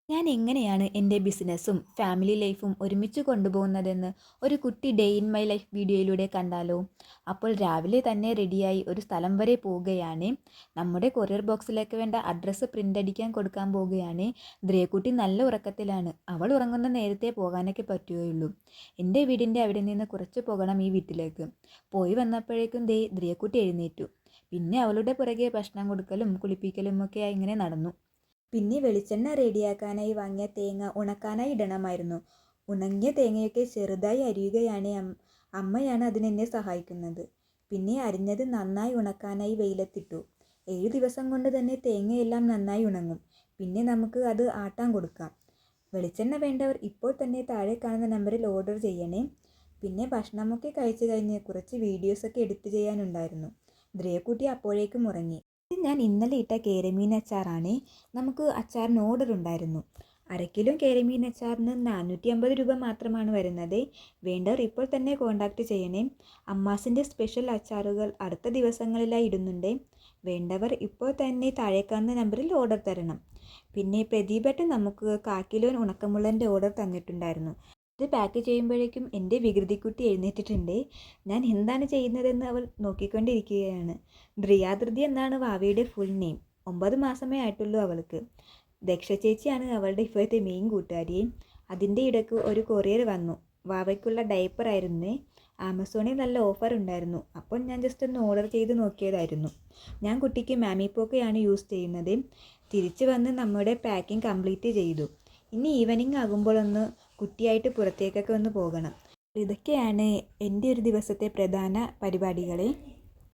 ഞാൻ എങ്ങനെയാണ് എൻ്റെ ബിസിനസ്സും ഫാമിലി ലൈഫും ഒരുമിച്ച് കൊണ്ടുപോകുന്നതെന്ന് ഒരു കുട്ടി ഡേ ഇൻ മൈ ലൈഫ് വീഡിയോയിലൂടെ കണ്ടാലോ? അപ്പോൾ രാവിലെ തന്നെ റെഡിയായി ഒരു സ്ഥലം വരെ പോവുകയാണ്. നമ്മുടെ കൊറിയർ ബോക്സിലേക്ക് വേണ്ട അഡ്രസ്സ് പ്രിൻ്റ് അടിക്കാൻ കൊടുക്കാൻ പോവുകയാണ്. ദ്രിയക്കുട്ടി നല്ല ഉറക്കത്തിലാണ്. അവൾ ഉറങ്ങുന്ന നേരത്തെ പോകാനൊക്കെ പറ്റുകയുള്ളൂ. എൻ്റെ വീടിൻ്റെ അവിടെ നിന്ന് കുറച്ച് പോകണം ഈ വീട്ടിലേക്ക്. പോയി വന്നപ്പോഴേക്കും ദ്രിയക്കുട്ടി എഴുന്നേറ്റു. പിന്നെ അവളുടെ പുറകെ ഭക്ഷണം കൊടുക്കലും കുളിപ്പിക്കലും ഒക്കെ ഇങ്ങനെ നടന്നു. പിന്നെ വെളിച്ചെണ്ണ റെഡിയാക്കാനായി വാങ്ങിയ തേങ്ങ ഉണക്കാനായി ഇടണമായിരുന്നു. ഉണങ്ങിയ തേങ്ങയൊക്കെ ചെറുതായി അരിയുകയാണ് അമ്മയാണ് അതിനെന്നെ സഹായിക്കുന്നത്. പിന്നെ അരിഞ്ഞത് നന്നായി ഉണക്കാനായി വെയിലത്തിട്ടു. 7 ദിവസം കൊണ്ട് തന്നെ തേങ്ങയെല്ലാം നന്നായി ഉണങ്ങും. പിന്നെ നമുക്ക് അത് ആട്ടാൻ കൊടുക്കാം. വെളിച്ചെണ്ണ വേണ്ടവർ ഇപ്പോൾ തന്നെ താഴെ കാണുന്ന നമ്പറിൽ ഓർഡർ ചെയ്യണേ. പിന്നെ ഭക്ഷണമൊക്കെ കഴിച്ചു കഴിഞ്ഞ് കുറച്ച് വീഡിയോസൊക്കെ എഡിറ്റ് ചെയ്യാനുണ്ടായിരുന്നു. ദ്രിയക്കുട്ടി അപ്പോഴേക്കും ഉറങ്ങി. ഇത് ഞാൻ ഇന്നലെ ഇട്ട കേരമീൻ അച്ചാറാണ്. നമുക്ക് അച്ചാറിന് ഓർഡർ ഉണ്ടായിരുന്നു. 1/2 കിലോ കേരമീൻ അച്ചാറിന് 450 രൂപ മാത്രമാണ് വരുന്നത്. വേണ്ടവർ ഇപ്പോൾ തന്നെ കോൺടാക്റ്റ് ചെയ്യണേ. അമ്മാസിൻ്റെ സ്പെഷ്യൽ അച്ചാറുകൾ അടുത്ത ദിവസങ്ങളിലായി ഇടുന്നുണ്ട്. വേണ്ടവർ ഇപ്പോൾ തന്നെ താഴെ കാണുന്ന നമ്പറിൽ ഓർഡർ തരണം. പിന്നെ പ്രദീപേട്ടൻ നമുക്ക് 1/4 കിലോ ഉണക്കമുള്ളൻ്റെ ഓർഡർ തന്നിട്ടുണ്ടായിരുന്നു. ഇത് പാക്ക് ചെയ്യുമ്പോഴേക്കും എൻ്റെ വികൃതിക്കുട്ടി എഴുന്നേറ്റിട്ടുണ്ട്. ഞാൻ എന്താണ് ചെയ്യുന്നതെന്ന് അവൾ നോക്കിക്കൊണ്ടിരിക്കുകയാണ്. ദ്രിയാധൃതി എന്നാണ് വാവയുടെ ഫുൾ നെയിം. 9 മാസമേ ആയിട്ടുള്ളൂ അവൾക്ക്. ദക്ഷ ചേച്ചിയാണ് അവളുടെ ഇപ്പോഴത്തെ മെയിൻ കൂട്ടുകാരി. അതിൻ്റെ ഇടയ്ക്ക് ഒരു കൊറിയർ വന്നു. വാവയ്ക്കുള്ള ഡയപ്പർ ആയിരുന്നേ. ആമസോണിൽ നല്ല ഓഫർ ഉണ്ടായിരുന്നു. അപ്പോൾ ഞാൻ ജസ്റ്റ് ഒന്ന് ഓർഡർ ചെയ്ത് നോക്കിയതായിരുന്നു. ഞാൻ കുട്ടിക്ക് മാമി പോക്കയാണ് യൂസ് ചെയ്യുന്നത്. തിരിച്ച് വന്ന് നമ്മുടെ പാക്കിംഗ് കംപ്ലീറ്റ് ചെയ്തു. ഇനി ഈവനിങ് ആകുമ്പോൾ ഒന്ന് കുട്ടിയായിട്ട് പുറത്തേക്കൊക്കെ ഒന്ന് പോകണം. ഇതൊക്കെയാണ് എൻ്റെ ഒരു ദിവസത്തെ പ്രധാന പരിപാടികൾ.